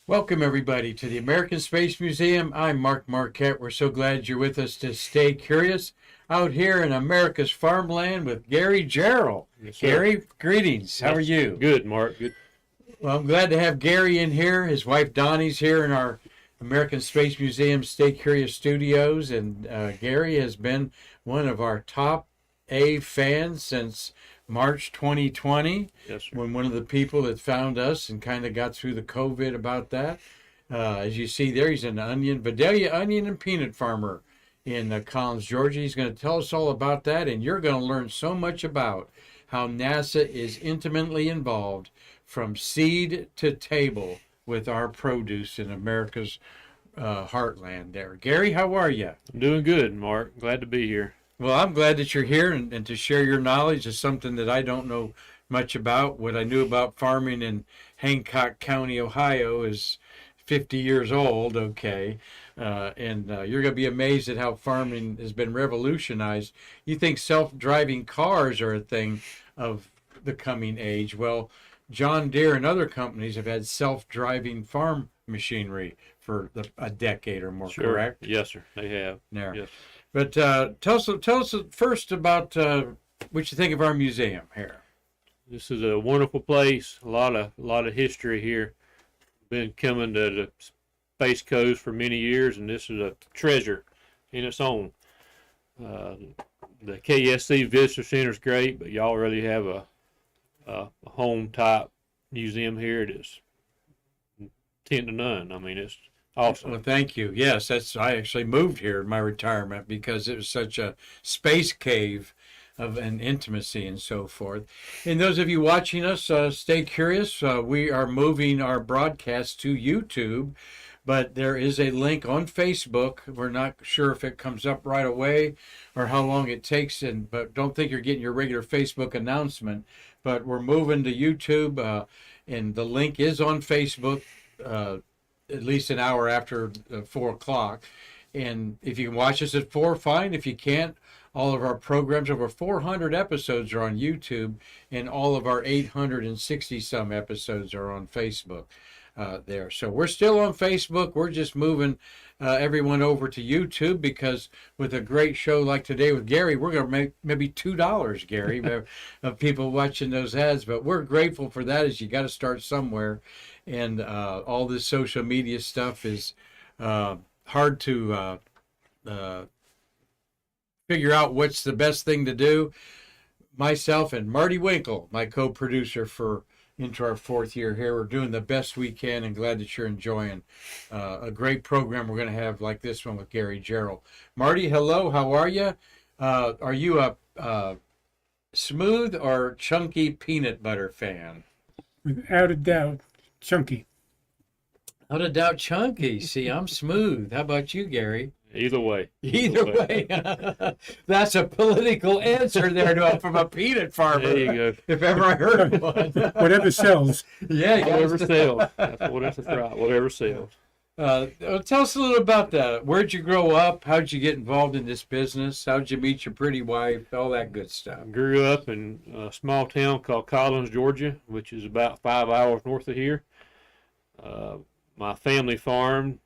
Welcome, everybody, to the American Space Museum. I'm Marquette. We're so glad you're with us to stay curious out here in America's farmland with Gary Jarriel. Yes, sir. Gary, greetings. How are you? Good, Mark. Good. Well, I'm glad to have Gary in here. His wife Donnie's here in our American Space Museum Stay Curious Studios. And Gary has been one of our top A fans since March 2020, Yes, sir. when one of the people that found us and kind of got through the COVID about that. As you see there, he's an Vidalia onion and peanut farmer in Collins, Georgia. He's going to tell us all about that, and you're going to learn so much about how NASA is intimately involved from seed to table with our produce in America's heartland there. Gary, how are you? I'm doing good, Mark. Glad to be here. Well, I'm glad that you're here and to share your knowledge is something that I don't know much about. What I knew about farming in Hancock County, Ohio is 50 years old, okay? And you're going to be amazed at how farming has been revolutionized. You think self-driving cars are a thing of the coming age. Well, John Deere and other companies have had self-driving farm machinery for a decade or more, Sure. correct? Yes, sir. They have. There. Yes. But tell us first about what you think of our museum here. This is a wonderful place. A lot of history here. Been coming to the Space Coast for many years, and this is a treasure in its own. The KSC Visitor Center is great, but y'all really have a home type museum here that's 10 to none. I mean, it's awesome. Well, thank you. Yes, I actually moved here in my retirement because it was such a space cave of an intimacy and so forth. And those of you watching us, stay curious. We are moving our broadcast to YouTube, but there is a link on Facebook. We're not sure if it comes up right away or how long it takes, but don't think you're getting your regular Facebook announcement. But we're moving to YouTube, and the link is on Facebook at least an hour after 4 o'clock. And if you can watch us at 4, fine. If you can't, all of our programs, over 400 episodes are on YouTube, and all of our 860 some episodes are on Facebook there. So we're still on Facebook. We're just moving everyone over to YouTube because with a great show like today with Gary, we're going to make maybe $2, Gary, of people watching those ads. But we're grateful for that, as you got to start somewhere. And all this social media stuff is hard to figure out what's the best thing to do. Myself and Marty Winkle, my co-producer for into our 4th year here, we're doing the best we can, and glad that you're enjoying a great program we're going to have like this one with Gary Jarriel. Marty, hello, how are you? Are you a smooth or chunky peanut butter fan? Without a doubt, chunky. Without a doubt, chunky. See, I'm smooth. How about you, Gary? Either way. Either way. That's a political answer there from a peanut farmer. There you go. If ever I heard one. Whatever sells. Yeah, you Whatever gotta- sells. That's right. Whatever sells. Tell us a little about that. Where'd you grow up? How'd you get involved in this business? How'd you meet your pretty wife? All that good stuff. Grew up in a small town called Collins, Georgia, which is about 5 hours north of here. My family farmed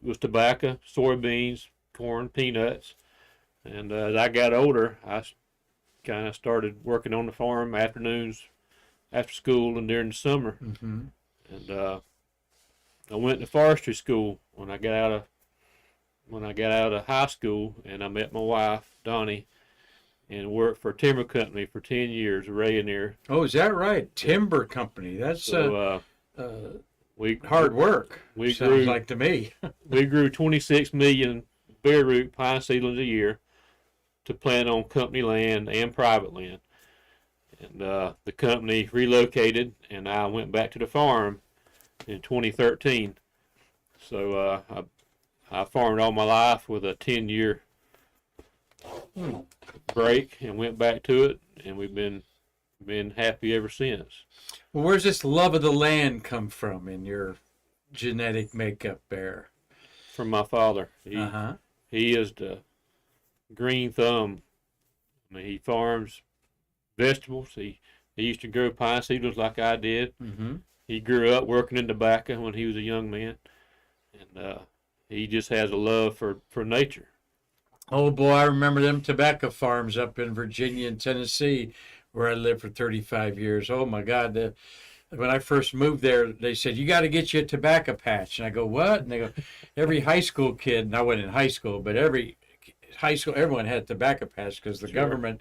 was tobacco, soybeans, corn, peanuts. And as I got older, I kind of started working on the farm afternoons after school and during the summer. Mm-hmm. And I went to forestry school when I got out of high school, and I met my wife, Donnie, and worked for a timber company for 10 years, Rayonier. Oh, is that right? Timber company. That's So hard work. we Sounds grew like to me. we grew 26 million bare root pine seedlings a year to plant on company land and private land. And the company relocated, and I went back to the farm in 2013. So I farmed all my life with a 10-year break and went back to it, and we've been happy ever since. Well, where's this love of the land come from in your genetic makeup there? From my father. He is the green thumb. I mean, he farms vegetables. He used to grow pine seedlings like I did. Mm-hmm. He grew up working in tobacco when he was a young man, and he just has a love for nature. Oh boy, I remember them tobacco farms up in Virginia and Tennessee where I lived for 35 years. Oh my God. When I first moved there, they said, you got to get you a tobacco patch. And I go, what? And they go, every high school kid, and I wasn't in high school, but every high school, everyone had a tobacco patch because the Sure. government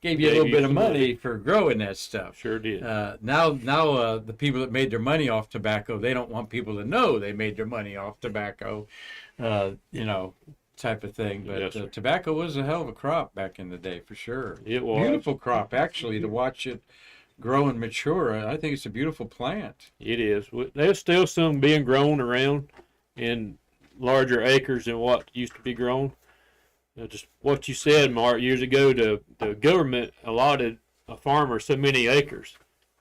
gave you a little bit of money for growing that stuff. Sure did. Now, the people that made their money off tobacco, they don't want people to know they made their money off tobacco, type of thing. But Yes, sir. tobacco was a hell of a crop back in the day, for sure. It was. Beautiful crop, actually, to watch it grow and mature. I think it's a beautiful plant. It is. There's still some being grown around in larger acres than what used to be grown. Just what you said, Mark, years ago, the government allotted a farmer so many acres,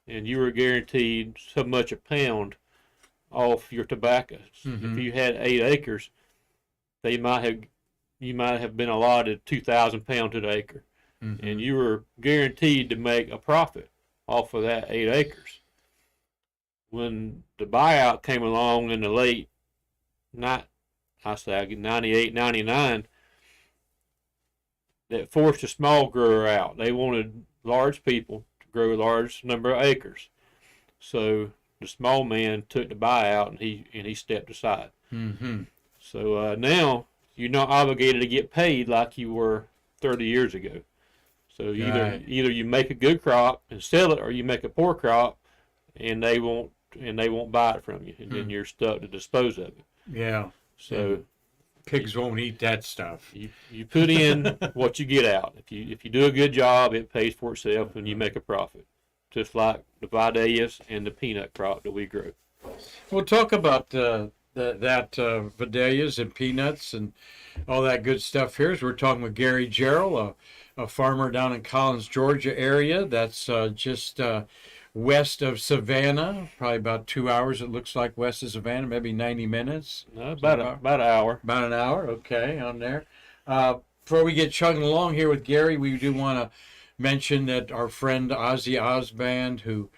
and you were guaranteed so much a pound off your tobacco. If you had 8 acres, you might have been allotted 2,000 pounds an acre, and you were guaranteed to make a profit off of that 8 acres. When the buyout came along in the late, 98, 99, that forced the small grower out. They wanted large people to grow a large number of acres. So the small man took the buyout and he stepped aside. Mm-hmm. So now you're not obligated to get paid like you were 30 years ago. So either you make a good crop and sell it, or you make a poor crop and they won't buy it from you, and then you're stuck to dispose of it. Yeah. So pigs won't eat that stuff. you put in what you get out. If you do a good job, it pays for itself and you make a profit. Just like the Vidalias and the peanut crop that we grow. We'll talk about Vidalias and peanuts and all that good stuff here. As we're talking with Gary Jarriel, a farmer down in Collins, Georgia area. That's just west of Savannah, probably about 2 hours. It looks like west of Savannah, maybe 90 minutes. No, about an hour. About an hour, okay, on there. Before we get chugging along here with Gary, we do want to mention that our friend Ozzy Osband, who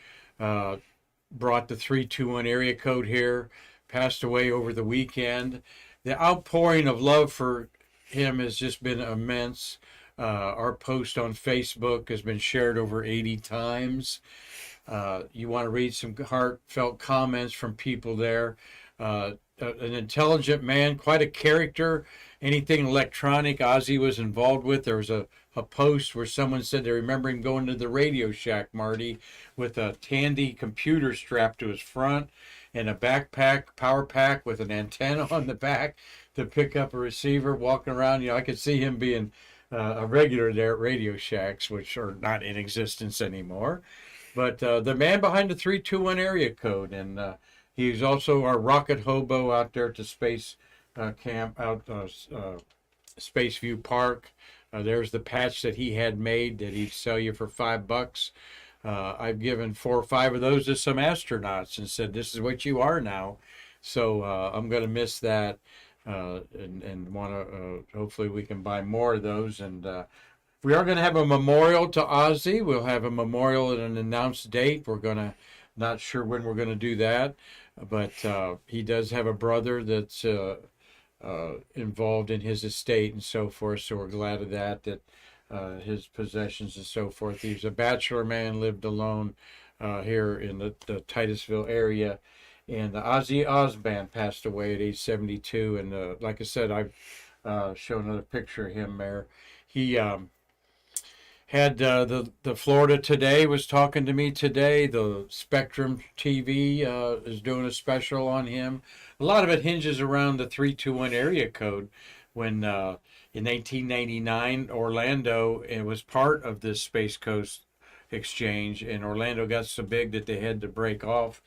brought the 321 area code here, passed away over the weekend. The outpouring of love for him has just been immense. Our post on Facebook has been shared over 80 times. You want to read some heartfelt comments from people there. An intelligent man, quite a character. Anything electronic Ozzy was involved with. There was a post where someone said they remember him going to the Radio Shack, Marty, with a Tandy computer strapped to his front and a backpack, power pack with an antenna on the back to pick up a receiver, walking around. I could see him being a regular there at Radio Shacks, which are not in existence anymore. But the man behind the 321 area code, and he's also our rocket hobo out there to Space Camp, Space View Park. There's the patch that he had made that he'd sell you for $5. I've given 4 or 5 of those to some astronauts and said, this is what you are now. So I'm going to miss that and want to, hopefully we can buy more of those. And we are going to have a memorial to Ozzy. We'll have a memorial at an announced date. We're going to, not sure when we're going to do that, but he does have a brother that's involved in his estate and so forth. So we're glad of that his possessions and so forth. He was a bachelor man, lived alone here in the Titusville area. And Ozzy Osband passed away at age 72. And like I said, I've shown another picture of him there. He had the Florida Today was talking to me today. The Spectrum TV is doing a special on him. A lot of it hinges around the 321 area code. When in 1999, Orlando, it was part of this Space Coast exchange, and Orlando got so big that they had to break off.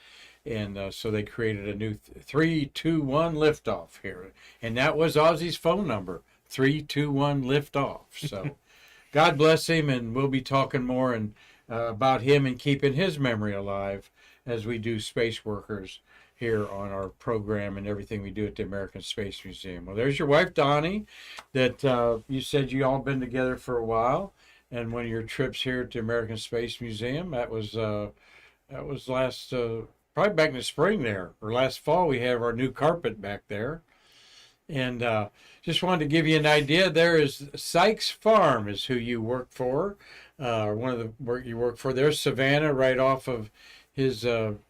And so they created a new 321 liftoff here. And that was Ozzy's phone number, 321 liftoff. So God bless him, and we'll be talking more about him and keeping his memory alive as we do Space Workers here on our program and everything we do at the American Space Museum. Well, there's your wife, Donnie, that you said you all been together for a while. And one of your trips here at the American Space Museum, that was last probably back in the spring there, or last fall. We have our new carpet back there. And just wanted to give you an idea. There is Sykes Farm is who you work for, one of the work you work for. There's Savannah right off of his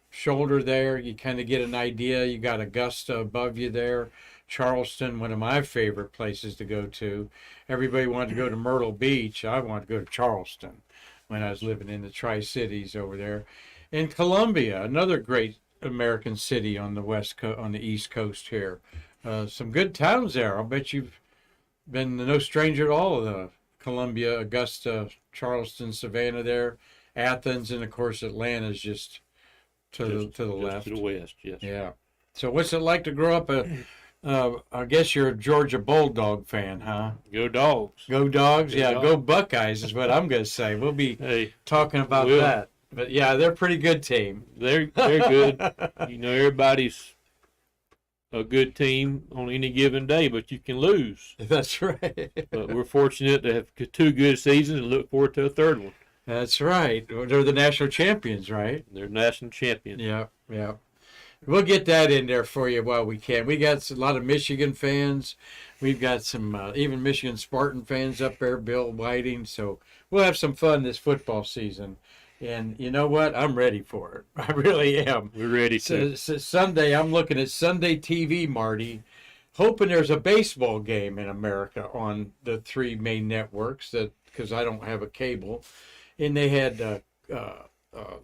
shoulder there. You kind of get an idea. You got Augusta above you there. Charleston, one of my favorite places to go to. Everybody wanted to go to Myrtle Beach. I wanted to go to Charleston when I was living in the Tri-Cities over there. And Columbia, another great American city on the East Coast here. Some good towns there. I'll bet you've been no stranger to all of the Columbia, Augusta, Charleston, Savannah there, Athens, and of course Atlanta's just to the left. To the west, yes. Yeah. So what's it like to grow up I guess you're a Georgia Bulldog fan, huh? Go Dogs. Go Dogs? Go Yeah, Dogs. go Buckeyes is what I'm going to say. We'll be talking about that. But yeah, they're a pretty good team. They're good. Everybody's a good team on any given day, but you can lose. That's right. But we're fortunate to have 2 good seasons and look forward to a 3rd one. That's right. They're the national champions, right? They're national champions. Yeah, yeah. We'll get that in there for you while we can. We got a lot of Michigan fans. We've got some even Michigan Spartan fans up there, Bill Whiting. So we'll have some fun this football season. And you know what? I'm ready for it. I really am. We're ready to. So Sunday, I'm looking at Sunday TV, Marty, hoping there's a baseball game in America on the 3 main networks because I don't have a cable. And they had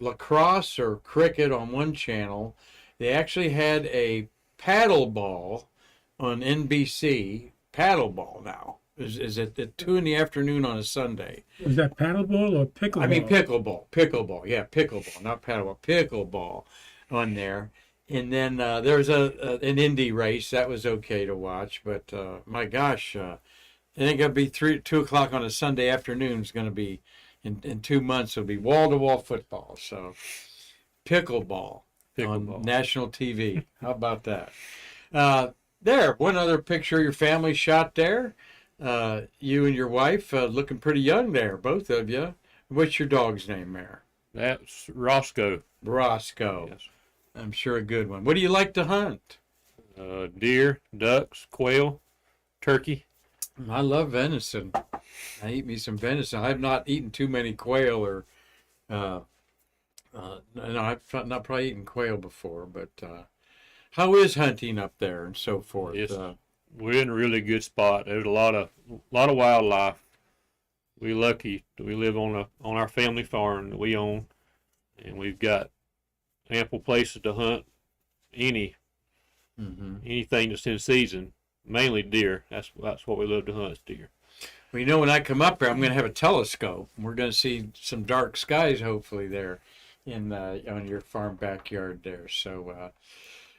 lacrosse or cricket on one channel. They actually had a paddle ball on NBC. Paddle ball now is at 2 p.m. on a Sunday. Was that paddleball or pickleball? I mean pickleball. Yeah, pickleball, not paddleball. Pickleball on there. And then there's an Indy race that was okay to watch, but my gosh, I think it'll be 2 o'clock on a Sunday afternoon. Is going to be in 2 months. It'll be wall-to-wall football. So pickleball on national TV. How about that? There, one other picture of your family shot there. You and your wife looking pretty young there, both of you. What's your dog's name there? That's Roscoe. Roscoe. Yes. I'm sure a good one. What do you like to hunt? Deer, ducks, quail, turkey. I love venison. I eat me some venison. I've not eaten too many quail or, no, I've not probably eaten quail before, but how is hunting up there and so forth? Yes. We're in a really good spot. There's a lot of wildlife. We're lucky that we live on our family farm that we own, and we've got ample places to hunt anything that's in season. Mainly deer. That's what we love to hunt, is deer. Well, when I come up here, I'm going to have a telescope. We're going to see some dark skies, hopefully, there on your farm backyard there. So,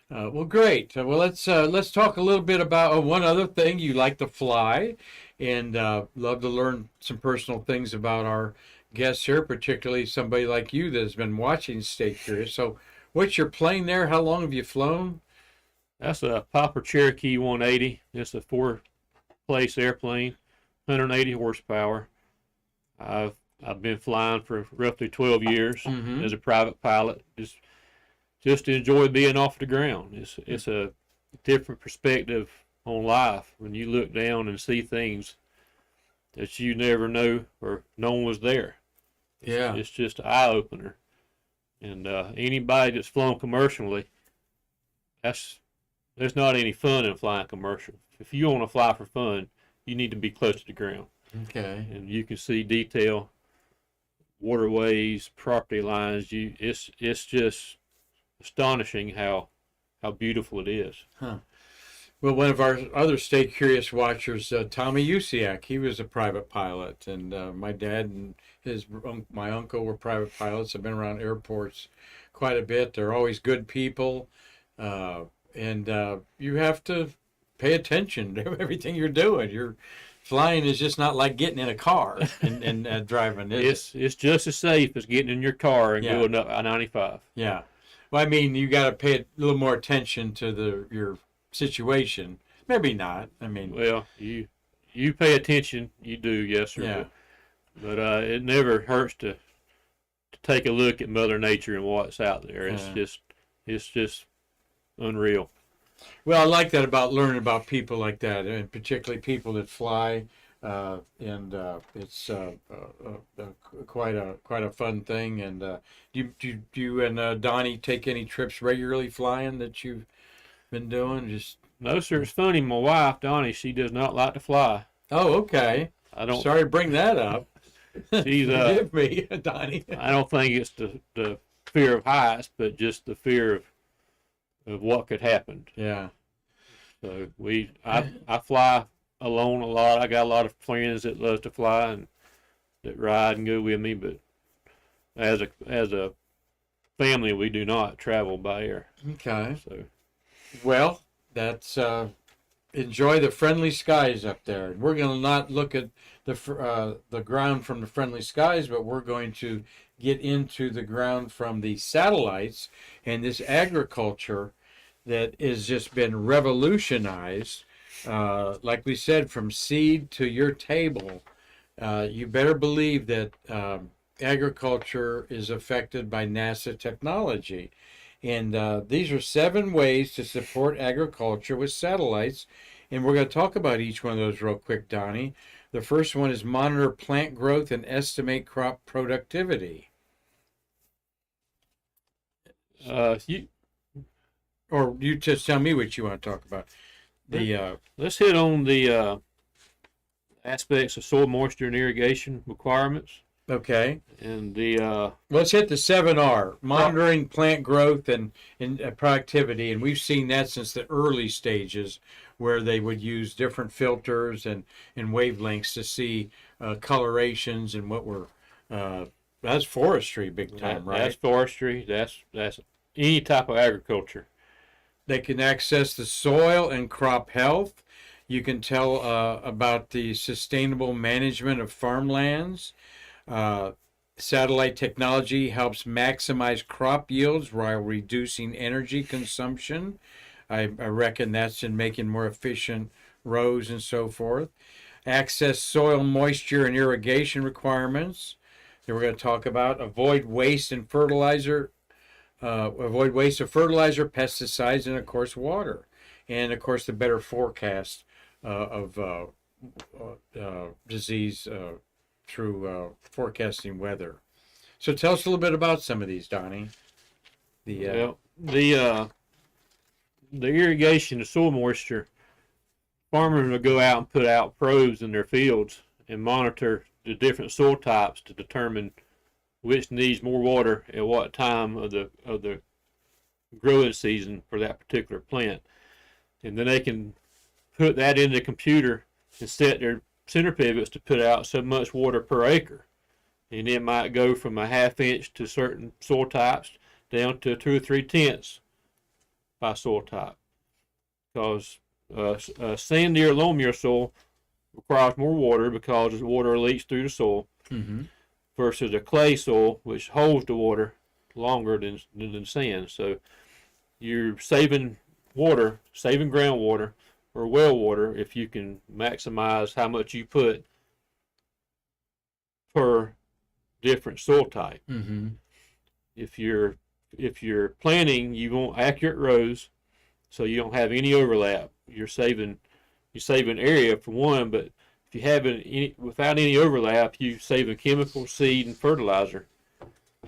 well, great. Well, let's talk a little bit about one other thing. You like to fly, and love to learn some personal things about our guests here, particularly somebody like you that has been watching Stay Curious. So, what's your plane there? How long have you flown? That's a Piper Cherokee 180. It's a 4-place airplane, 180 horsepower. I've been flying for roughly 12 years as a private pilot. Just to enjoy being off the ground. It's a different perspective on life when you look down and see things that you never know or no one was there. It's just an eye opener. And anybody that's flown commercially, there's not any fun in flying commercial. If you want to fly for fun, you need to be close to the ground. Okay. And you can see detail, waterways, property lines. It's just astonishing how beautiful it is. Huh. Well, one of our other Stay Curious watchers, Tommy Usiak, he was a private pilot, and my dad and my uncle were private pilots. I've been around airports quite a bit. They're always good people, and you have to pay attention to everything you're doing. Your flying is just not like getting in a car and driving. It's just as safe as getting in your car and going up I-95. Yeah. Well, I mean, you got to pay a little more attention to your situation. Maybe not. I mean, well, you pay attention. You do, yes, sir. Yeah. But it never hurts to take a look at Mother Nature and what's out there. It's just It's just unreal. Well, I like that about learning about people like that, and particularly people that fly. And it's quite a fun thing. And do you and Donnie take any trips regularly flying that you've been doing? Just No, sir. It's funny. My wife, Donnie, she does not like to fly. oh, okay. I don't. Sorry to bring that up. She's Forgive me, Donnie. I don't think it's the fear of heights, but just the fear of what could happen. Yeah. So I fly alone a lot. I got a lot of friends that love to fly and that ride and go with me, but as a family, we do not travel by air. Okay. So Well, that's enjoy the friendly skies up there. We're going to not look at the ground from the friendly skies, but we're going to get into the ground from the satellites and this agriculture that has just been revolutionized. Like we said, from seed to your table, you better believe that agriculture is affected by NASA technology. And these are 7 ways to support agriculture with satellites. And we're going to talk about each one of those real quick, Donnie. The first one is monitor plant growth and estimate crop productivity. Or you just tell me what you want to talk about. Let's hit on the aspects of soil moisture and irrigation requirements. Okay. And the Let's hit the 7R, monitoring plant growth and productivity. And we've seen that since the early stages where they would use different filters and wavelengths to see colorations and what were, that's forestry big time, right? That's forestry. That's any type of agriculture. They can access the soil and crop health. You can tell about the sustainable management of farmlands. Satellite technology helps maximize crop yields while reducing energy consumption. I reckon that's in making more efficient rows and so forth. Access soil moisture and irrigation requirements. Then we're going to talk about avoid waste and fertilizer. Avoid waste of fertilizer, pesticides, and of course water. And of course the better forecast of disease through forecasting weather. So tell us a little bit about some of these, Donnie. The irrigation, the soil moisture, farmers will go out and put out probes in their fields and monitor the different soil types to determine which needs more water at what time of the growing season for that particular plant. And then they can put that in the computer and set their center pivots to put out so much water per acre. And it might go from a 1/2 inch to certain soil types down to 2 or 3 tenths by soil type. Because sandy or loamier soil requires more water because the water leaks through the soil. Mm-hmm. Versus a clay soil, which holds the water longer than sand. So you're saving water, saving groundwater or well water if you can maximize how much you put per different soil type. Mm-hmm. If you're planting, you want accurate rows, so you don't have any overlap. You're saving area for one, but if you have without any overlap, you saving chemical, seed, and fertilizer.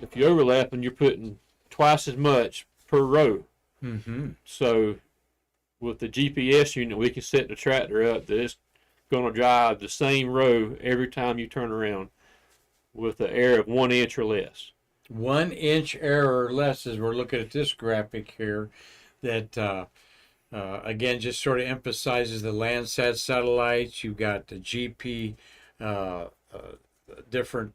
If you overlap, and you're putting twice as much per row. Mm-hmm. So with the GPS unit, we can set the tractor up that it's going to drive the same row every time you turn around with an error of 1 inch or less. 1 inch error or less, as we're looking at this graphic here, that again just sort of emphasizes the Landsat satellites. You've got the different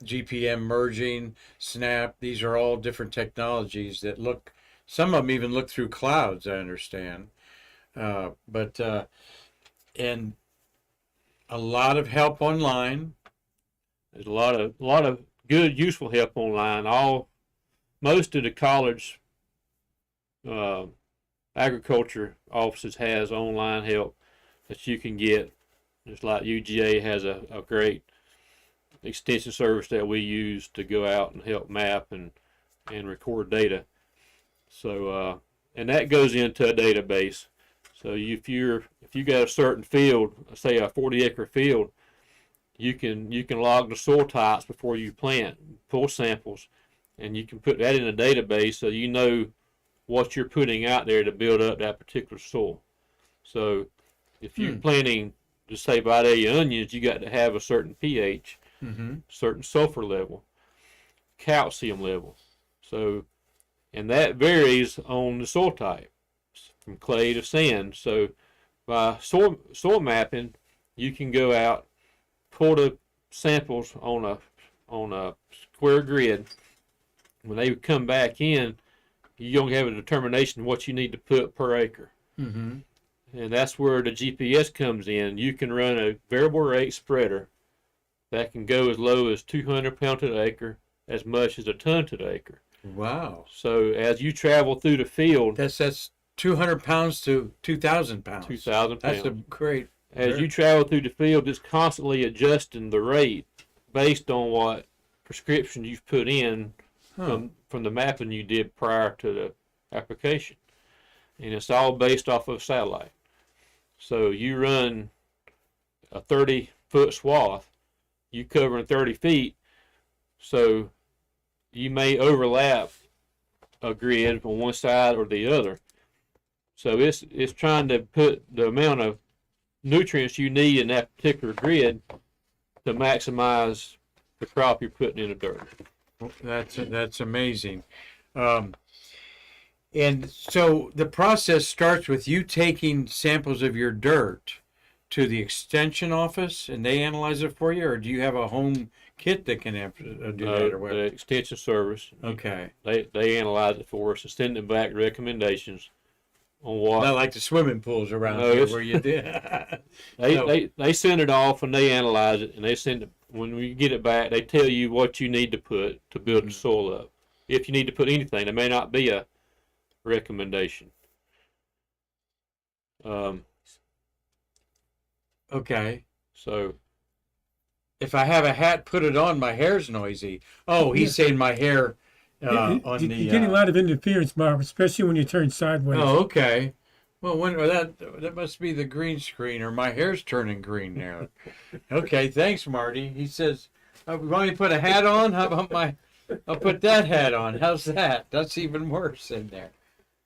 GPM merging, SNAP. These are all different technologies that look, some of them even look through clouds, I understand. And a lot of help online. There's a lot of good, useful help online. Most of the college agriculture offices has online help that you can get. Just like UGA has a great extension service that we use to go out and help map and record data. So and that goes into a database. So if you got a certain field, say a 40-acre field, you can log the soil types before you plant, pull samples, and you can put that in a database so you know what you're putting out there to build up that particular soil. So if you're planting, to say Vidalia onions, you got to have a certain pH, certain sulfur level, calcium level. So, and that varies on the soil type, from clay to sand. So by soil mapping, you can go out, pull the samples on a square grid. When they come back in, you don't have a determination of what you need to put per acre. Mm-hmm. And that's where the GPS comes in. You can run a variable rate spreader that can go as low as 200 pounds to the acre, as much as a ton to the acre. Wow. So as you travel through the field, That's 200 pounds to 2,000 pounds. 2,000 pounds. That's a great. As you travel through the field, it's constantly adjusting the rate based on what prescription you've put in from the mapping you did prior to the application. And it's all based off of satellite. So you run a 30-foot swath, you covering 30 feet, so you may overlap a grid on one side or the other. So it's trying to put the amount of nutrients you need in that particular grid to maximize the crop you're putting in the dirt. That's amazing. And so the process starts with you taking samples of your dirt to the extension office and they analyze it for you, or do you have a home kit that can do that or whatever? The extension service, Okay. they analyze it for us and send them back recommendations on what. Not like the swimming pools around No, here where you did. They send it off and they analyze it, and they send it, when we get it back, they tell you what you need to put to build the soil up. If you need to put anything, there may not be a recommendation. Okay. So If I have a hat, put it on. My hair's noisy. Oh, he's saying my hair on the. You're getting a lot of interference, Bob, especially when you turn sideways. Oh, okay. Well, that must be the green screen, or my hair's turning green now. Okay, thanks, Marty. He says, "You want me to put a hat on? How about I'll put that hat on. How's that? That's even worse in there."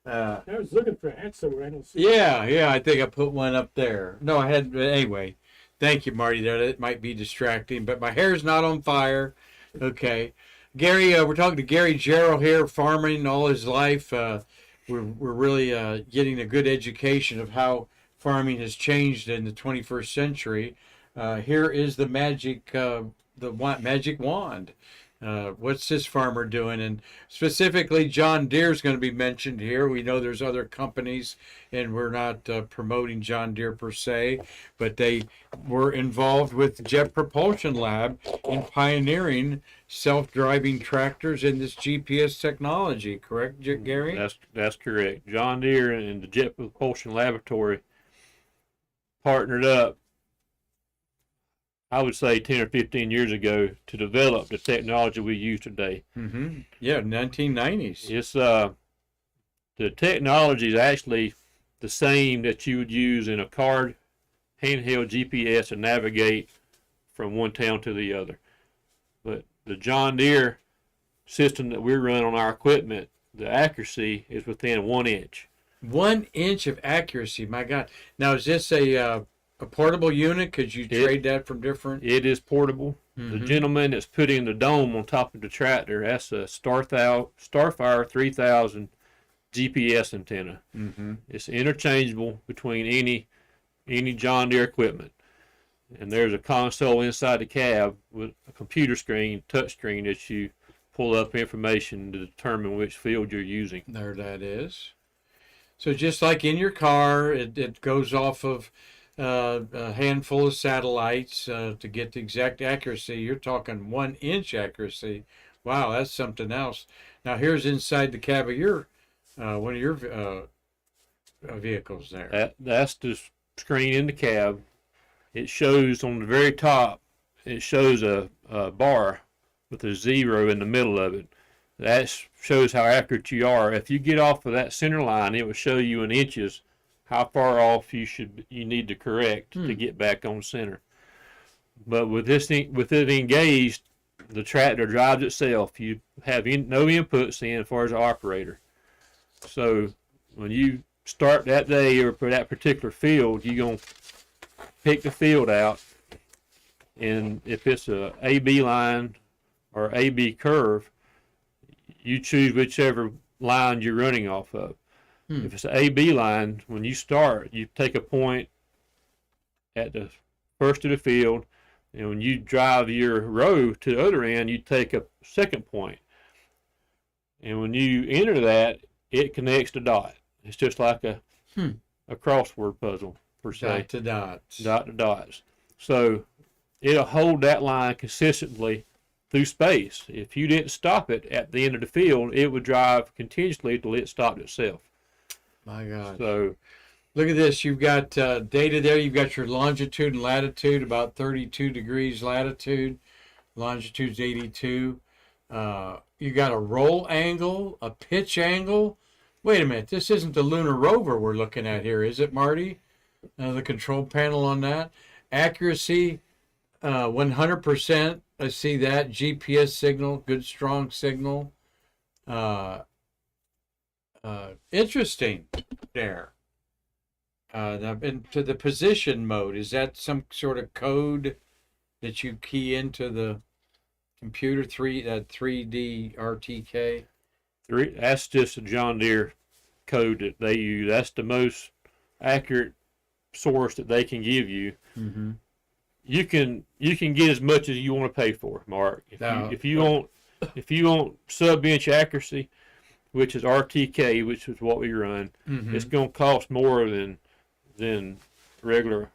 I was looking for a hat somewhere. I don't see. Yeah. I think I put one up there. No, I had. Anyway, thank you, Marty. That might be distracting, but my hair's not on fire. Okay, Gary. We're talking to Gary Jarriel here, farming all his life. We're really getting a good education of how farming has changed in the 21st century. Here is the magic wand. What's this farmer doing? And specifically, John Deere is going to be mentioned here. We know there's other companies, and we're not promoting John Deere per se, but they were involved with Jet Propulsion Lab in pioneering self-driving tractors in this GPS technology. Correct, Gary? that's correct. John Deere and the Jet Propulsion Laboratory partnered up, I would say 10 or 15 years ago, to develop the technology we use today. Mm-hmm. Yeah, 1990s. It's the technology is actually the same that you would use in a car handheld GPS to navigate from one town to the other. But the John Deere system that we run on our equipment, the accuracy is within 1 inch. 1 inch of accuracy, my God! Now, is this a portable unit? Could you trade that from different? It is portable. The gentleman that's putting the dome on top of the tractor, that's a Starfire 3000 GPS antenna. It's interchangeable between any John Deere equipment. And there's a console inside the cab with a computer screen, touch screen, that you pull up information to determine which field you're using. There that is. So just like in your car, it goes off of a handful of satellites to get the exact accuracy. You're talking 1 inch accuracy. Wow, that's something else. Now here's inside the cab of your one of your vehicles there. That's the screen in the cab. It shows on the very top, it shows a bar with a 0 in the middle of it. That's shows how accurate you are. If you get off of that center line, it will show you in inches how far off you need to correct to get back on center. But with it engaged, the tractor drives itself. You have no inputs in as far as the operator. So when you start that day or for that particular field, you're going to pick the field out, and if it's a AB line or AB curve, you choose whichever line you're running off of. If it's an AB line, when you start, you take a point at the first of the field, and when you drive your row to the other end, you take a second point. And when you enter that, it connects the dot. It's just like a crossword puzzle, per se. Dot to dots. Dot to dots. So it'll hold that line consistently through space. If you didn't stop it at the end of the field, it would drive continuously till it stopped itself. My God. So look at this. You've got data there. You've got your longitude and latitude, about 32 degrees latitude. Longitude's 82. You got a roll angle, a pitch angle. Wait a minute. This isn't the lunar rover we're looking at here, is it, Marty? The control panel on that. Accuracy, 100%. I see that. GPS signal, good strong signal. Interesting there. Now into the position mode, is that some sort of code that you key into the computer, 3D RTK? That's just a John Deere code that they use. That's the most accurate source that they can give you. Mm-hmm. You can get as much as you want to pay for, Mark. If you want sub-inch accuracy, which is RTK, which is what we run, it's going to cost more than regular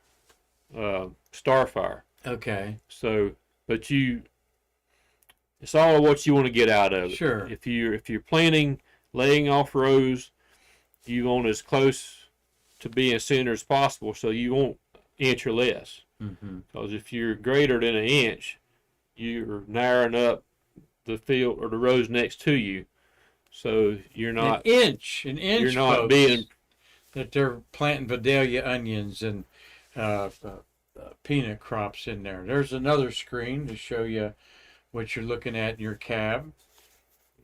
Starfire. Okay. So, but it's all what you want to get out of it. Sure. If you're planning laying off rows, you want as close to being center as possible, so you won't inch or less. Because if you're greater than an inch, you're narrowing up the field or the rows next to you. So you're not an inch. You're not folks, being that they're planting Vidalia onions and peanut crops in there. There's another screen to show you what you're looking at in your cab.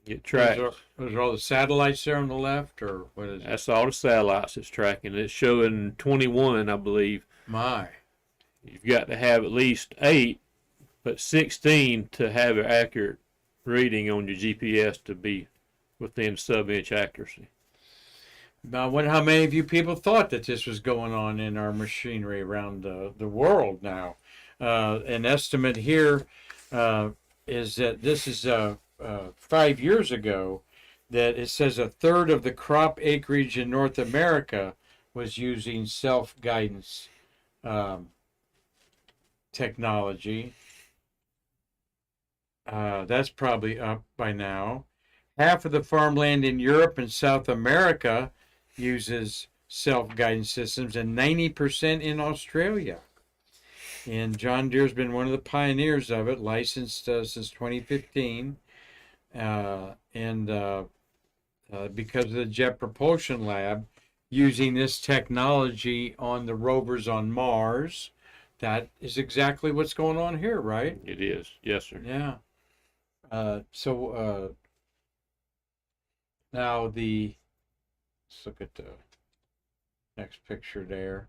get tracked. Those are all the satellites there on the left, or what is it? That's all the satellites it's tracking. It's showing 21, I believe. My. You've got to have at least 8, but 16 to have an accurate reading on your GPS to be within sub-inch accuracy. Now, I wonder how many of you people thought that this was going on in our machinery around the world now. An estimate here is that this is 5 years ago, that it says a third of the crop acreage in North America was using self-guidance technology. That's probably up by now. Half of the farmland in Europe and South America uses self-guidance systems, and 90% in Australia. And John Deere's been one of the pioneers of it, licensed since 2015. Because of the Jet Propulsion Lab, using this technology on the rovers on Mars. That is exactly what's going on here, right? It is. Yes, sir. Yeah. Now let's look at the next picture there.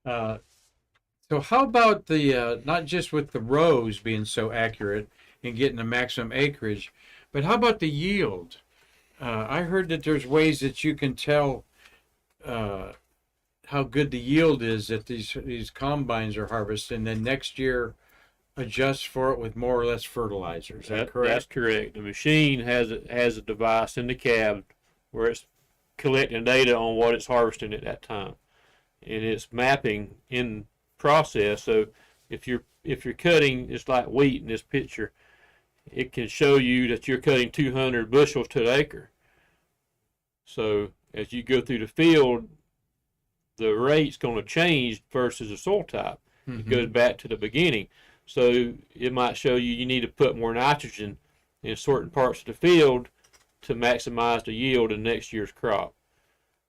So how about the, not just with the rows being so accurate and getting the maximum acreage, but how about the yield? I heard that there's ways that you can tell how good the yield is that these combines are harvested, and then next year adjust for it with more or less fertilizer. Is that correct? That's correct. The machine has a device in the cab where it's collecting data on what it's harvesting at that time, and it's mapping in process. So if you're cutting, it's like wheat in this picture, it can show you that you're cutting 200 bushels to the acre. So as you go through the field, the rate's going to change versus the soil type. It goes back to the beginning. So it might show you need to put more nitrogen in certain parts of the field to maximize the yield in next year's crop.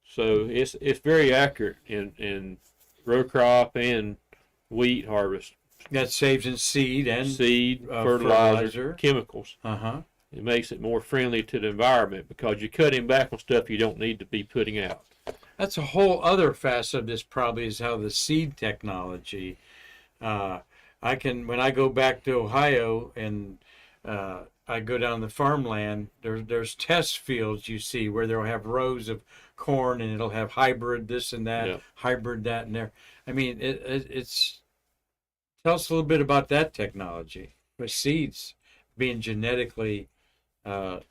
So it's very accurate in row crop and wheat harvest. That saves in seed and seed, fertilizer, chemicals. Uh-huh. It makes it more friendly to the environment because you're cutting back on stuff you don't need to be putting out. That's a whole other facet of this probably is how the seed technology, when I go back to Ohio and I go down the farmland, there's test fields you see where they'll have rows of corn and it'll have hybrid this and that, Yeah. hybrid that and there. I mean, it's, tell us a little bit about that technology with seeds being genetically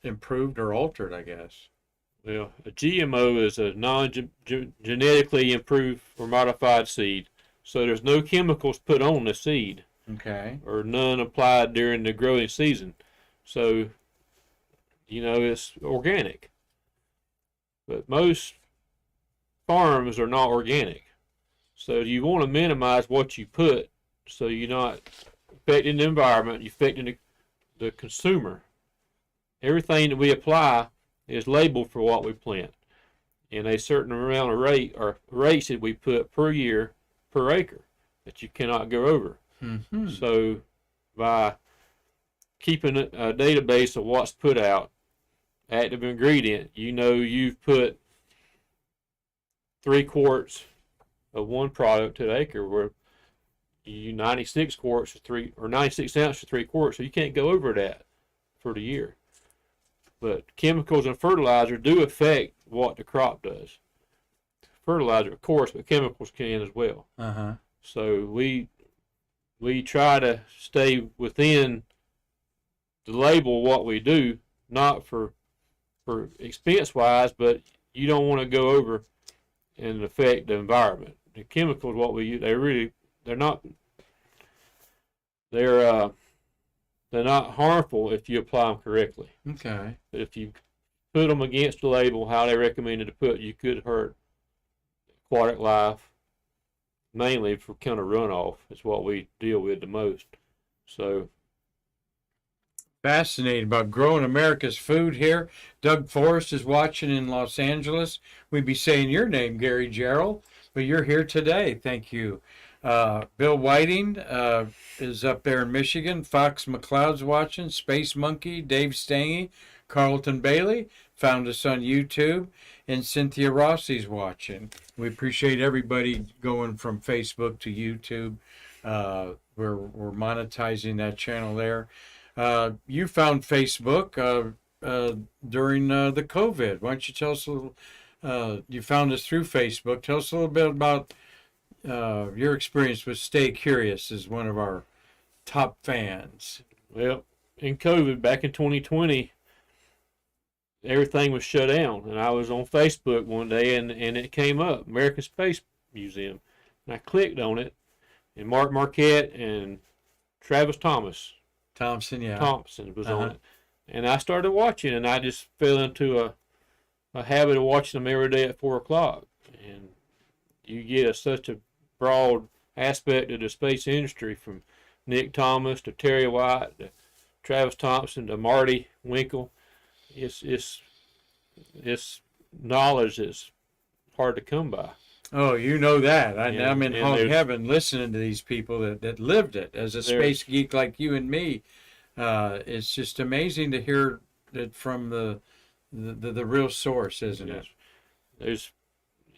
improved or altered, I guess. Well, a GMO is a non-genetically improved or modified seed. So there's no chemicals put on the seed. Okay. Or none applied during the growing season. So, it's organic. But most farms are not organic. So you want to minimize what you put so you're not affecting the environment, you're affecting the consumer. Everything that we apply is labeled for what we plant. And a certain amount of rates that we put per year per acre that you cannot go over. Mm-hmm. So by keeping a database of what's put out, active ingredient, you've put 3 quarts of one product to the acre, where you 96 quarts or 96 ounces for 3 quarts, so you can't go over that for the year. But chemicals and fertilizer do affect what the crop does. Fertilizer, of course, but chemicals can as well. Uh-huh. So we try to stay within the label of what we do, not for expense wise, but you don't want to go over and affect the environment. The chemicals, what we use, they're not harmful if you apply them correctly. Okay. But if you put them against the label, how they recommended to put, you could hurt aquatic life, mainly for kind of runoff. Is what we deal with the most. So Fascinated about growing America's food here. Doug Forrest is watching in Los Angeles. We'd be saying your name, Gary Jarriel, but you're here today. Thank you. Bill Whiting is up there in Michigan. Fox McCloud's watching. Space Monkey, Dave Stange, Carlton Bailey found us on YouTube, and Cynthia Rossi's watching. We appreciate everybody going from Facebook to YouTube. We're monetizing that channel there. You found Facebook during the COVID. Why don't you tell us a little? You found us through Facebook. Tell us a little bit about your experience with Stay Curious as one of our top fans. Well, in COVID back in 2020, everything was shut down, and I was on Facebook one day, and it came up, American Space Museum, and I clicked on it, and Marquette and Travis Thompson was on it, and I started watching, and I just fell into a habit of watching them every day at 4 o'clock, and you get such a broad aspect of the space industry, from Nick Thomas to Terry White to Travis Thompson to Marty Winkle. It's knowledge that's hard to come by. Oh, you know that. I'm in hog there's- heaven listening to these people that lived it. As a space geek like you and me, it's just amazing to hear it from the real source, isn't it? There's,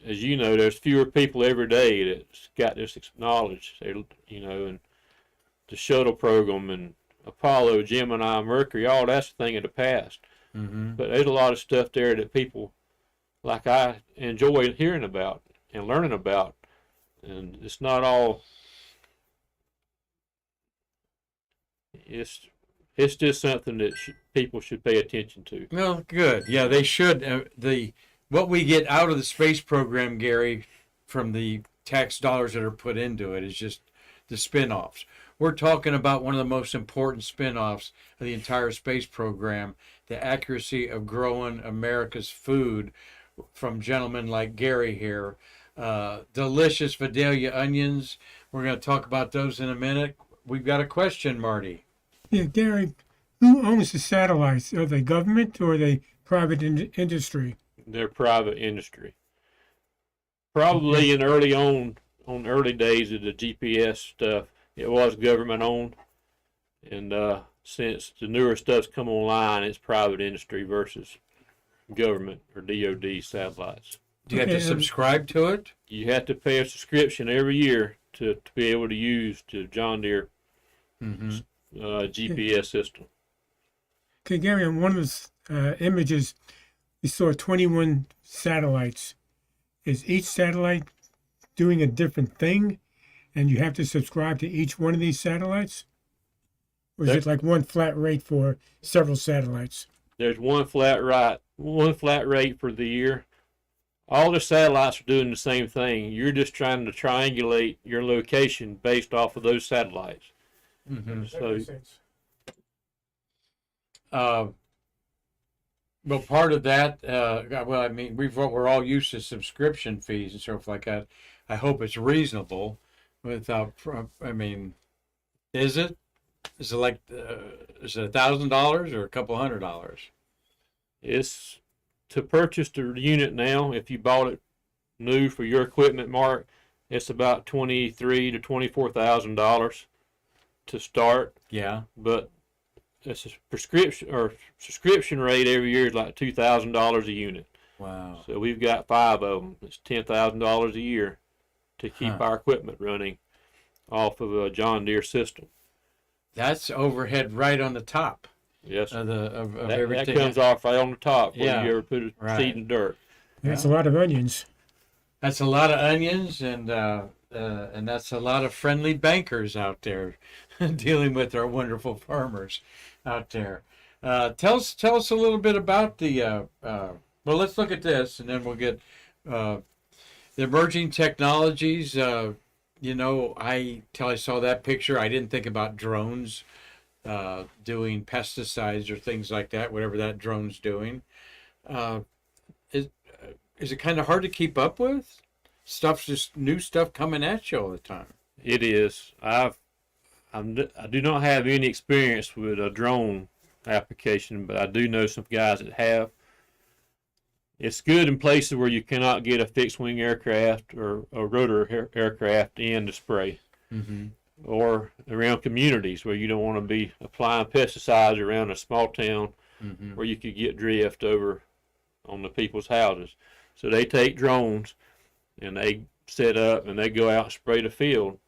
as you know, there's fewer people every day that's got this knowledge. And the shuttle program and Apollo, Gemini, Mercury, all that's a thing of the past. Mm-hmm. But there's a lot of stuff there that people like I enjoy hearing about and learning about, and it's not all. It's just something that people should pay attention to. Well, good. Yeah, they should. What we get out of the space program, Gary, from the tax dollars that are put into it, is just the spin-offs. We're talking about one of the most important spin-offs of the entire space program, the accuracy of growing America's food from gentlemen like Gary here. Delicious Vidalia onions. We're going to talk about those in a minute. We've got a question, Marty. Yeah, Gary, who owns the satellites? Are they government or are they private industry. They're private industry. Probably in early days of the GPS stuff, it was government owned, and since the newer stuff's come online, it's private industry versus government or DoD satellites. Do you have to subscribe to it? You have to pay a subscription every year to be able to use the John Deere GPS system. Okay, Gary, on one of the images, we saw 21 satellites. Is each satellite doing a different thing, and you have to subscribe to each one of these satellites? Or is it like one flat rate for several satellites? There's one flat rate for the year. All the satellites are doing the same thing. You're just trying to triangulate your location based off of those satellites. Mm-hmm. That makes sense. Well, part of that, well, I mean, we're all used to subscription fees and stuff like that. I hope it's reasonable. Without, I mean, is it? Is it like, is it $1,000 or a couple $100? It's to purchase the unit now. If you bought it new for your equipment, Mark, it's about $23,000 to $24,000 to start. Yeah, but it's a subscription rate every year is like $2,000 a unit. wow. So we've got 5 of them. It's $10,000 a year to keep our equipment running off of a John Deere system. That's overhead right on the top Yes, of that everything. comes off right on the top where Yeah, you ever put a seed in dirt. That's a lot of onions. That's a lot of onions, and that's a lot of friendly bankers out there dealing with our wonderful farmers out there. Tell us a little bit about the. Well, let's look at this, and then we'll get the emerging technologies. You know, till I saw that picture, I didn't think about drones doing pesticides or things like that. Whatever that drone's doing, is it kind of hard to keep up with? Stuff's just new stuff coming at you all the time. It is. I do not have any experience with a drone application, but I do know some guys that have. It's good in places where you cannot get a fixed wing aircraft or a rotor aircraft in to spray, or around communities where you don't want to be applying pesticides around a small town where you could get drift over on the people's houses. So they take drones and they set up and they go out and spray the field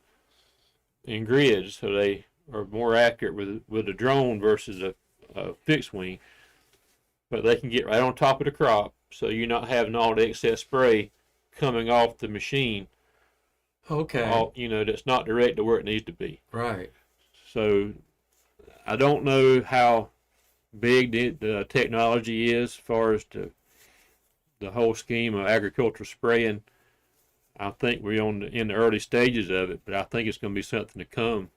in grids, so they are more accurate with a drone versus a fixed wing. But they can get right on top of the crop, so you're not having all the excess spray coming off the machine. Okay. That's not direct to where it needs to be. Right. So I don't know how big the technology is as far as the whole scheme of agricultural spraying. I think we're in the early stages of it, but I think it's going to be something to come.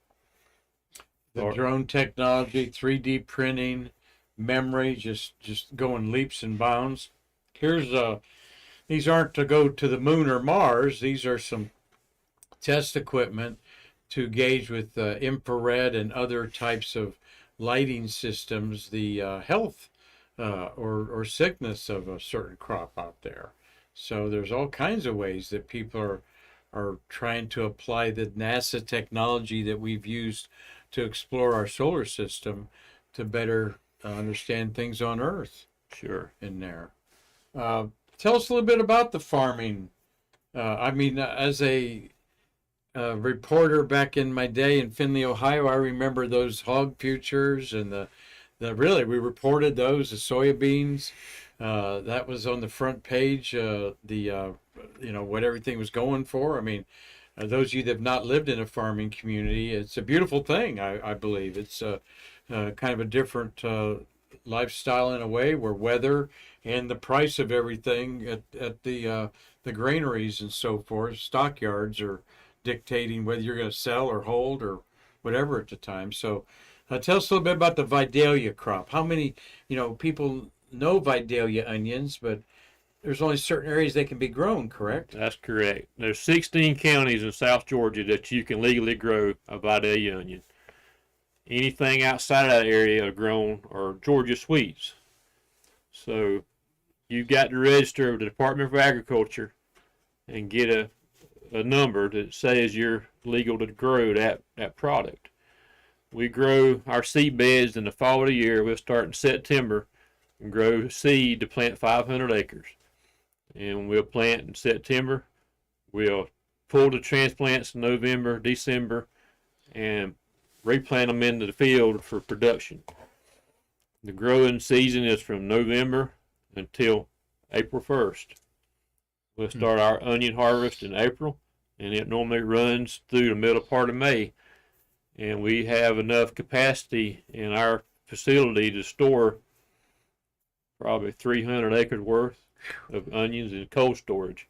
The drone technology, 3D printing, memory, just going leaps and bounds. Here's these aren't to go to the moon or Mars. These are some test equipment to gauge with infrared and other types of lighting systems the health or sickness of a certain crop out there. So there's all kinds of ways that people are trying to apply the NASA technology that we've used to explore our solar system to better understand things on Earth. Sure. In there. Tell us a little bit about the farming. I mean, as a reporter back in my day in Findlay, Ohio, I remember those hog futures and we reported those, the soybeans. That was on the front page, what everything was going for. I mean, those of you that have not lived in a farming community, it's a beautiful thing, I believe. It's kind of a different lifestyle in a way, where weather and the price of everything at the granaries and so forth, stockyards, are dictating whether you're going to sell or hold or whatever at the time. So tell us a little bit about the Vidalia crop. How many, people know Vidalia onions, but there's only certain areas they can be grown, correct? That's correct. There's 16 counties in South Georgia that you can legally grow a Vidalia onion. Anything outside of that area are grown are Georgia sweets. So you've got to register with the Department of Agriculture and get a number that says you're legal to grow that product. We grow our seed beds in the fall of the year. We'll start in September and grow seed to plant 500 acres. And we'll plant in September. We'll pull the transplants in November, December, and replant them into the field for production. The growing season is from November until April 1st. We'll start our onion harvest in April, and it normally runs through the middle part of May. And we have enough capacity in our facility to store probably 300 acres worth of onions in cold storage.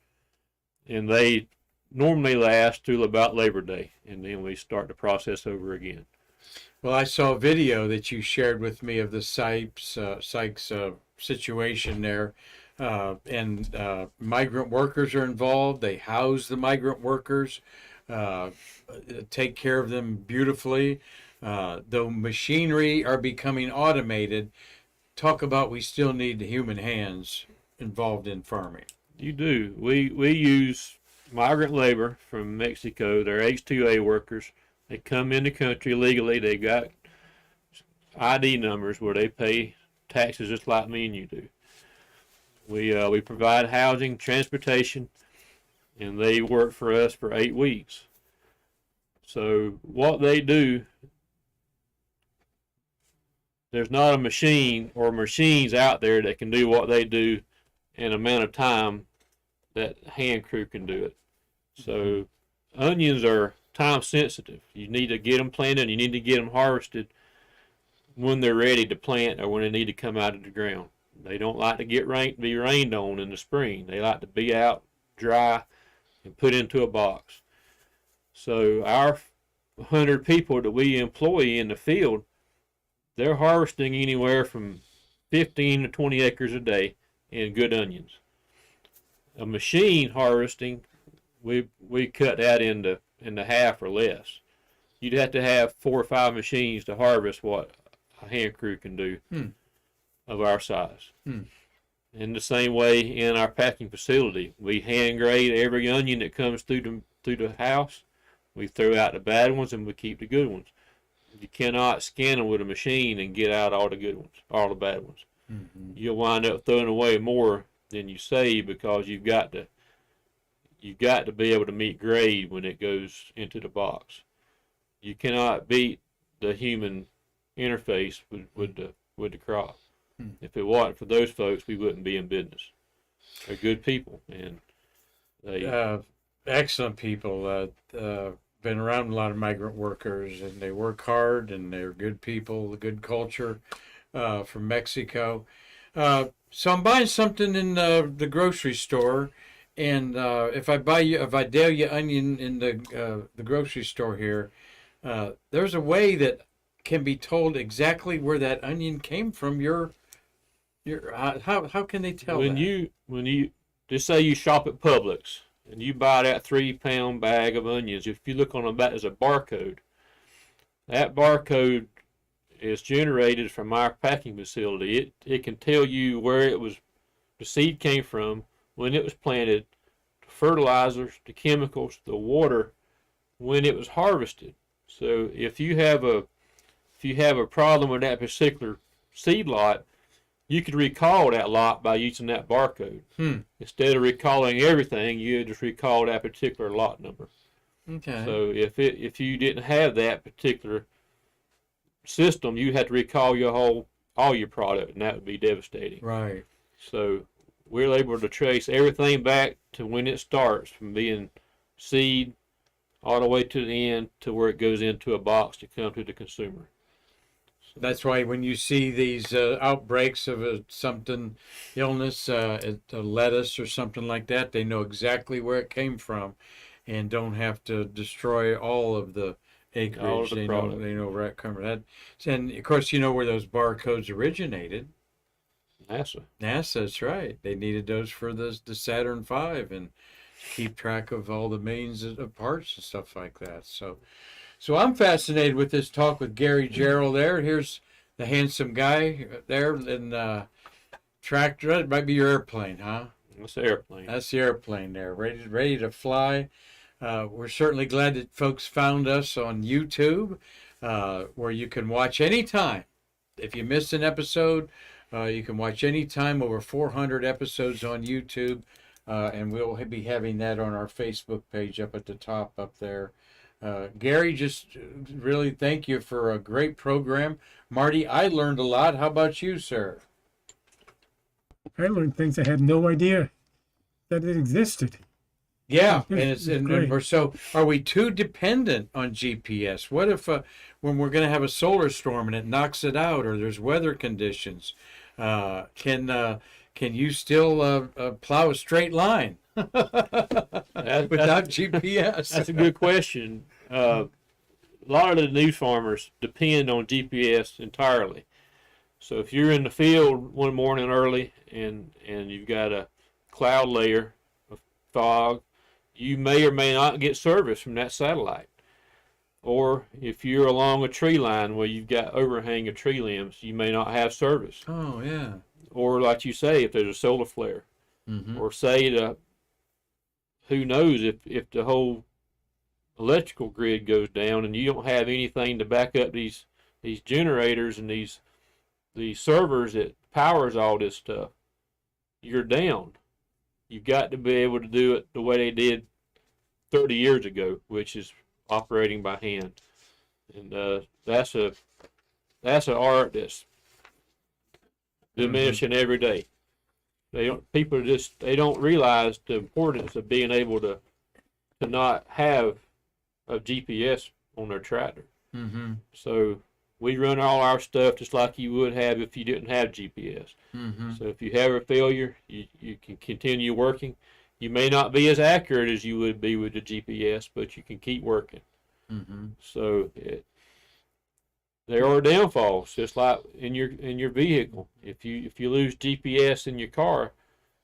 And they normally last till about Labor Day, and then we start the process over again. Well, I saw a video that you shared with me of the Sykes situation there, and migrant workers are involved. They house the migrant workers, take care of them beautifully. Though machinery are becoming automated, talk about we still need the human hands involved in farming. You do. We use migrant labor from Mexico. They're H-2A workers. They come in the country legally. They got ID numbers where they pay taxes just like me and you do. We provide housing, transportation, and they work for us for 8 weeks. So what they do, there's not a machine or machines out there that can do what they do in an amount of time that hand crew can do it. So onions are time sensitive. You need to get them planted and you need to get them harvested when they're ready to plant or when they need to come out of the ground. They don't like to be rained on in the spring. They like to be out dry and put into a box. So our 100 people that we employ in the field, they're harvesting anywhere from 15 to 20 acres a day in good onions. A machine harvesting, we cut that into half or less. You'd have to have 4 or 5 machines to harvest what a hand crew can do of our size. In the same way in our packing facility, we hand grade every onion that comes through the house. We throw out the bad ones and we keep the good ones. You cannot scan them with a machine and get out all the good ones, all the bad ones. You'll wind up throwing away more than you save because you've got to be able to meet grade when it goes into the box. You cannot beat the human interface with the crop. If it wasn't for those folks, we wouldn't be in business. They're good people, and they excellent people. Been around a lot of migrant workers, and they work hard, and they're good people, a good culture from Mexico. So I'm buying something in the grocery store, and if I deal you onion in the grocery store here, there's a way that can be told exactly where that onion came from. How can they tell when that? when you just say you shop at Publix and you buy that 3-pound bag of onions, if you look on the back, there's a barcode. That barcode is generated from our packing facility. It can tell you where the seed came from, when it was planted, the fertilizers, the chemicals, the water, when it was harvested. So if you have a problem with that particular seed lot, you could recall that lot by using that barcode. Instead of recalling everything, you just recall that particular lot number. Okay. So if you didn't have that particular system, you had to recall all your product, and that would be devastating. Right. So we're able to trace everything back to when it starts, from being seed all the way to the end to where it goes into a box to come to the consumer. That's why when you see these outbreaks of illness, a lettuce or something like that, they know exactly where it came from, and don't have to destroy all of the acreage. All of the product. They know where it comes from. And of course, you know where those barcodes originated. NASA. That's right. They needed those for the Saturn V and keep track of all the millions of parts and stuff like that. So I'm fascinated with this talk with Gary Jarriel there. Here's the handsome guy there, and tractor. That might be your airplane, huh? That's the airplane. That's the airplane there, ready to fly. We're certainly glad that folks found us on YouTube, where you can watch anytime. If you missed an episode, you can watch anytime. Over 400 episodes on YouTube, and we'll be having that on our Facebook page up at the top up there. Gary, just really thank you for a great program. Marty, I learned a lot. How about you, sir? I learned things I had no idea that it existed. Yeah, It's and great. we're so. Are we too dependent on GPS? What if when we're going to have a solar storm and it knocks it out, or there's weather conditions, can you still plow a straight line without GPS? That's a good question. A lot of the new farmers depend on GPS entirely. So if you're in the field one morning early and you've got a cloud layer of fog, you may or may not get service from that satellite. Or if you're along a tree line where you've got overhang of tree limbs, you may not have service. Oh, yeah. Or like you say, if there's a solar flare, Mm-hmm. or say who knows if the whole electrical grid goes down and you don't have anything to back up these generators and these servers that powers all this stuff, you're down. You've got to be able to do it the way they did 30 years ago, which is operating by hand. And that's an art that's diminishing every day. People don't realize the importance of being able to not have a GPS on their tractor. Mm-hmm. So we run all our stuff just like you would have if you didn't have GPS. Mm-hmm. So if you have a failure, you can continue working. You may not be as accurate as you would be with the GPS, but you can keep working. Mm-hmm. So there are downfalls, just like in your vehicle. If you lose GPS in your car,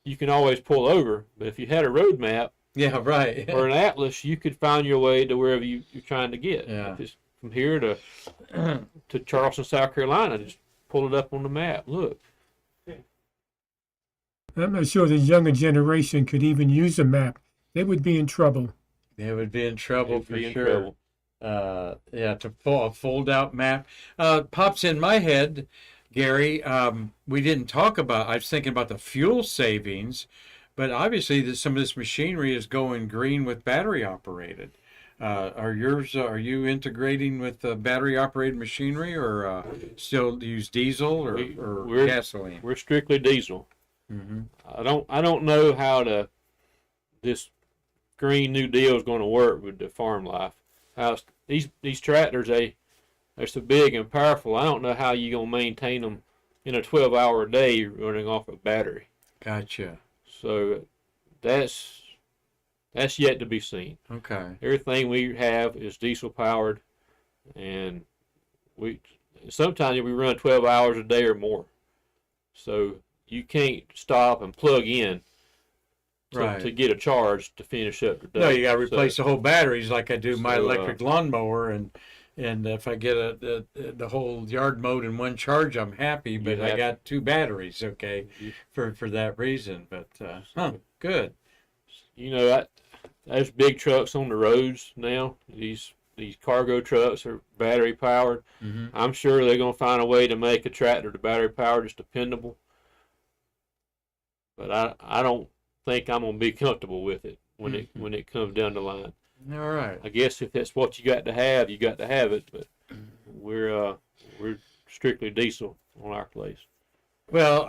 you can always pull over. But if you had a road map, Yeah, right. or an atlas, you could find your way to wherever you're trying to get. Yeah. If it's from here to Charleston, South Carolina, just pull it up on the map. Look. I'm not sure the younger generation could even use a map. They would be in trouble. They would be in trouble You'd for be in sure. trouble. To pull a fold-out map. Pops in my head, Gary. We didn't talk about. I was thinking about the fuel savings, but obviously some of this machinery is going green with battery operated. Are you integrating with battery operated machinery, or still use diesel or We're gasoline? We're strictly diesel. Mm-hmm. I don't know how this Green New Deal is going to work with the farm life. How these tractors, they're so big and powerful. I don't know how you're going to maintain them in a 12-hour day running off a battery. Gotcha. So that's yet to be seen. Okay. Everything we have is diesel powered, and sometimes we run 12 hours a day or more. So you can't stop and plug in to get a charge to finish up the day. No, you got to replace the whole batteries like I do my so, electric lawnmower, and if I get the whole yard mowed in one charge, I'm happy. But I got two batteries, okay, for that reason. But good. You know, there's big trucks on the roads now. These cargo trucks are battery powered. Mm-hmm. I'm sure they're going to find a way to make a tractor to battery powered just dependable. But I don't think I'm going to be comfortable with it when it comes down the line. All right. I guess if that's what you got to have it. But we're strictly diesel on our place. Well,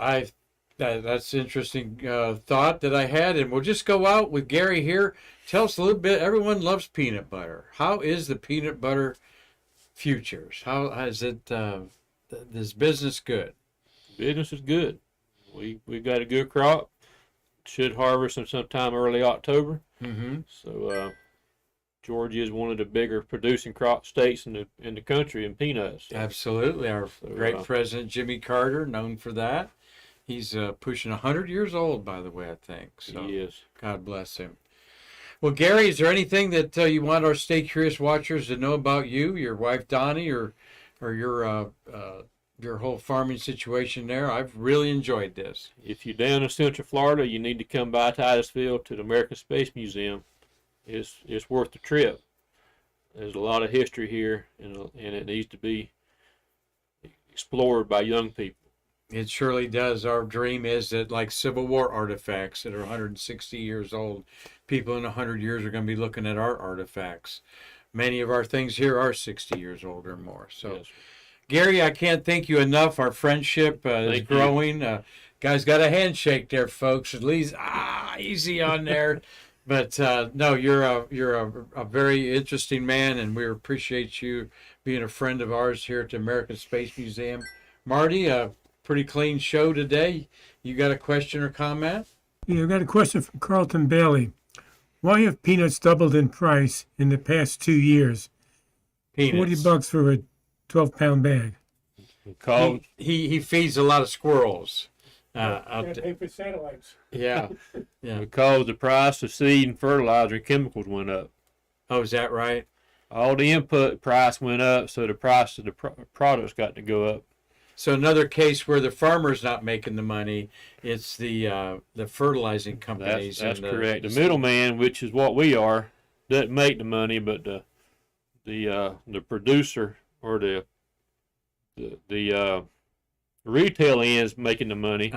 that's an interesting thought that I had, and we'll just go out with Gary here. Tell us a little bit. Everyone loves peanut butter. How is the peanut butter futures? How is it? This business good? Business is good. We got a good crop. Should harvest in sometime early October. Mm-hmm. So Georgia is one of the bigger producing crop states in the country in peanuts. Absolutely. Our great president Jimmy Carter, known for that. He's pushing 100 years old, by the way, I think. So he is. God bless him. Well, Gary, is there anything that you want our Stay Curious watchers to know about you, your wife Donnie, or your your whole farming situation there. I've really enjoyed this. If you're down in Central Florida, you need to come by Titusville to the American Space Museum. It's worth the trip. There's a lot of history here, and it needs to be explored by young people. It surely does. Our dream is that, like Civil War artifacts that are 160 years old, people in 100 years are going to be looking at our artifacts. Many of our things here are 60 years old or more. So, Yes. Gary, I can't thank you enough. Our friendship is Thank you. growing. Guys got a handshake there, folks. At least, easy on there. But no, you're a very interesting man, and we appreciate you being a friend of ours here at the American Space Museum. Marty, pretty clean show today. You got a question or comment? Yeah, I've got a question from Carlton Bailey. Why have peanuts doubled in price in the past 2 years? Peanuts. $40 for a 12-pound bag. Because He feeds a lot of squirrels. Out there. Pay for satellites. Yeah. Yeah. because the price of seed and fertilizer and chemicals went up. Oh, is that right? All the input price went up, so the price of the products got to go up. So another case where the farmer's not making the money, it's the fertilizing companies. That's and correct. The middleman, which is what we are, doesn't make the money, but the producer or the retail end's making the money,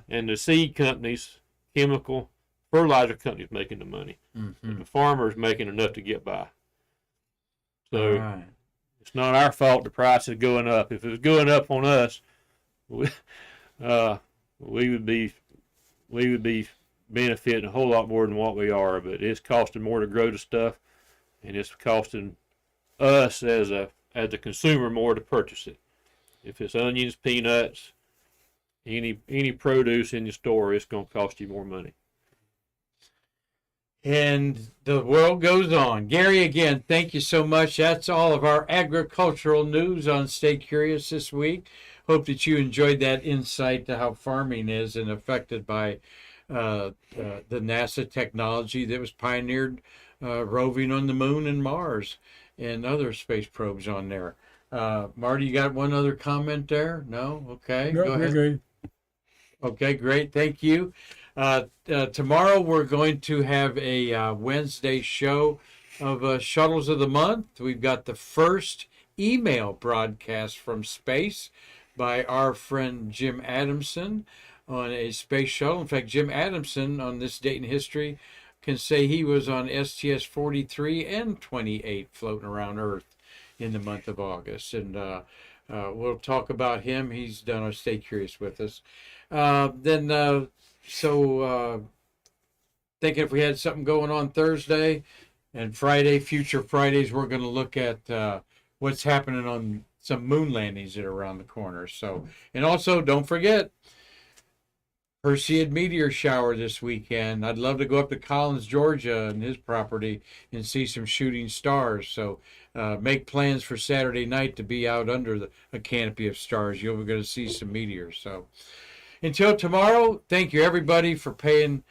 and the seed companies, chemical fertilizer companies making the money. Mm-hmm. The farmer's making enough to get by. So All right. it's not our fault the price is going up. If it was going up on us, we would be benefiting a whole lot more than what we are. But it's costing more to grow the stuff, and it's costing us as a consumer more to purchase it. If it's onions, peanuts, any produce in your store, it's going to cost you more money. And the world goes on. Gary, again, thank you so much. That's all of our agricultural news on Stay Curious this week. Hope that you enjoyed that insight to how farming is and affected by the NASA technology that was pioneered roving on the moon and Mars and other space probes on there. Marty, you got one other comment there? No? Okay. No, go we're ahead. good. Okay, great. Thank you. Tomorrow we're going to have a Wednesday show of Shuttles of the Month. We've got the first email broadcast from space by our friend Jim Adamson on a space shuttle. In fact, Jim Adamson on this date in history can say he was on STS-43 and 28 floating around Earth in the month of August. And we'll talk about him. He's done our Stay Curious with us. Thinking if we had something going on Thursday and Friday, future Fridays, we're going to look at what's happening on some moon landings that are around the corner. So, and also don't forget Perseid meteor shower this weekend. I'd love to go up to Collins, Georgia, and his property and see some shooting stars. So make plans for Saturday night to be out under a canopy of stars. You'll be going to see some meteors. So until tomorrow, thank you everybody for paying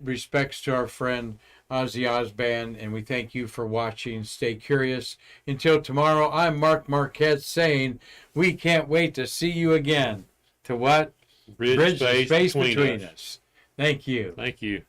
respects to our friend Ozzy Osbourne, and we thank you for watching. Stay curious. Until tomorrow, I'm Mark Marquette saying we can't wait to see you again. To what? Bridge the space space between us. Thank you. Thank you.